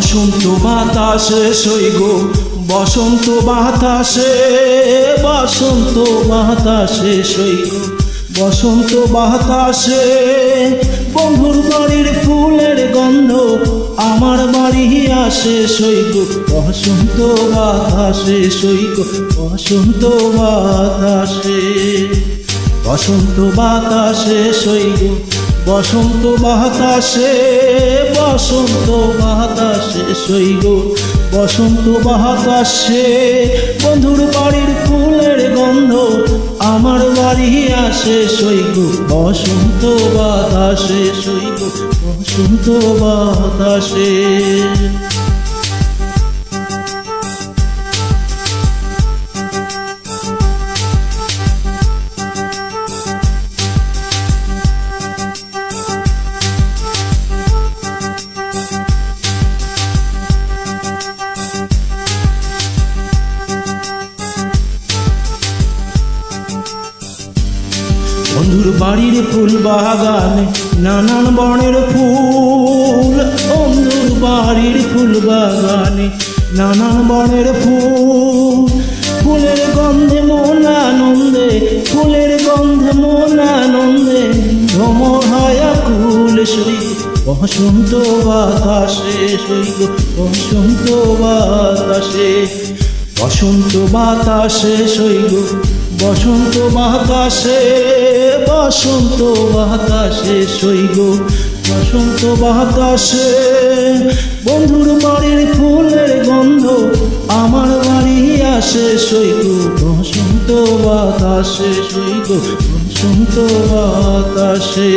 বসন্ত বাতাসে সইগ বসন্ত বাতাসে বসন্ত বাতাসে সইগ বসন্ত বাতাসে বন্ধুর বাড়ির ফুলের গন্ধ আমার বাড়ি আসে সইগ বসন্ত বাতাসে সইগ বসন্ত বাতাসে বসন্ত বাতাসে সইগ বসন্ত বাতাসে বসন্ত বাতাসে সইগ বসন্ত বাতাসে বন্ধুর বাড়ির ফুলের গন্ধ আমার বাড়ি আসে সইগ বসন্ত বাতাসে সইগ বসন্ত বাতাসে বন্ধুর বাড়ির ফুল বাগানে নানান বনের ফুল বন্ধুর বাড়ির ফুল বাগানে নানান বনের ফুল ফুলের গন্ধে মন আনন্দে ফুলের গন্ধে মন আনন্দে ভ্রমর হয় আকুল সইগ বসন্ত বাতাসে সইগ বসন্ত বাতাসে বসন্ত বাতাসে সইগ বসন্ত বাতাসে বসন্ত বাতাসে সইগ বসন্ত বাতাসে বন্ধুর বাড়ির ফুলের গন্ধ আমার বাড়ি আসে সইগ বসন্ত বাতাসে সইগ বসন্ত বাতাসে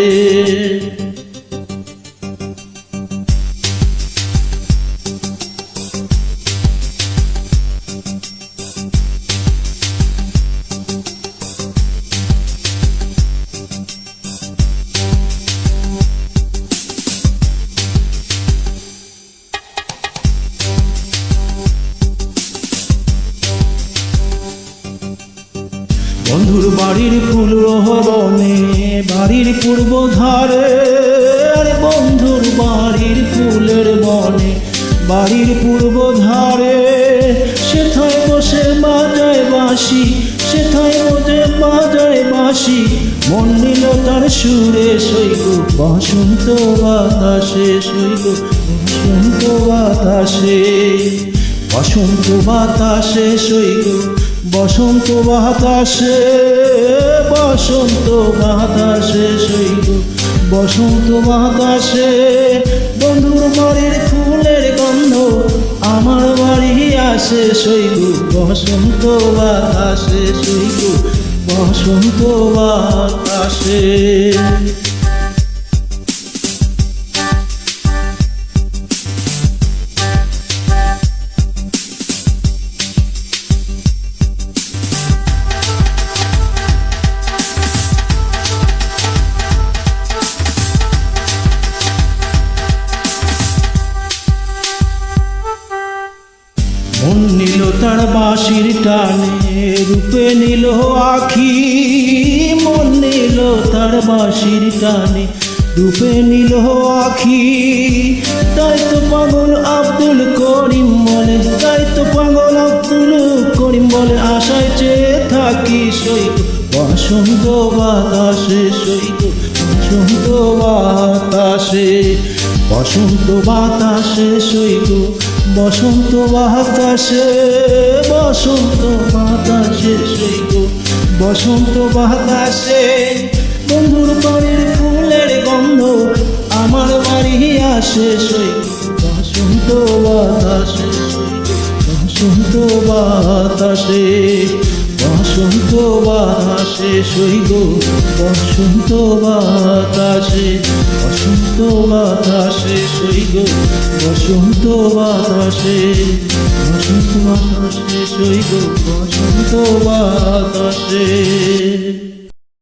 বন্ধুর বাড়ির ফুল বনে বাড়ির পূর্ব ধারে আরে বন্ধুর বাড়ির ফুলের বনে বাড়ির পূর্ব ধারে সেথায় বসে বাজায় বাঁশি সেথায় বসে বাজায় বাঁশি মন নিল তার সুরে সইগ বসন্ত বাতাসে সইগ বসন্ত বাতাসে বসন্ত বাতাসে সইগ বসন্ত বাতাসে বসন্ত বাতাসে সইগ বসন্ত বাতাসে বন্ধুর বাড়ির ফুলের গন্ধ আমার বাড়ি আসে সইগ বসন্ত বাতাসে সইগ বসন্ত বাতাসে মন নিল তার বাঁশির টানে রূপে নিল আখি মন নিল তার বাঁশির টানে রূপে নিল আখি তাই তো পাগল আব্দুল করিম বলে তাই তো পাগল আব্দুল করিম বলে আশায় চেয়ে থাকি সইগ বসন্ত বাতাসে সইগ বসন্ত বাতাসে বসন্ত বাতাসে সইগ বসন্ত বাতাসে বসন্ত বাতাসে সইগ বসন্ত বাতাসে বন্ধুর বাড়ির ফুলের গন্ধ আমার বাড়ি আসে সইগ বসন্ত বাতাসে সইগ বসন্ত বাতাসে বসন্ত বাতাসে সইগ বসন্ত বাতাসে বসন্ত বাতাসে সইগ বসন্ত বাতাসে বসন্ত বাতাসে সইগ বসন্ত বাতাসে।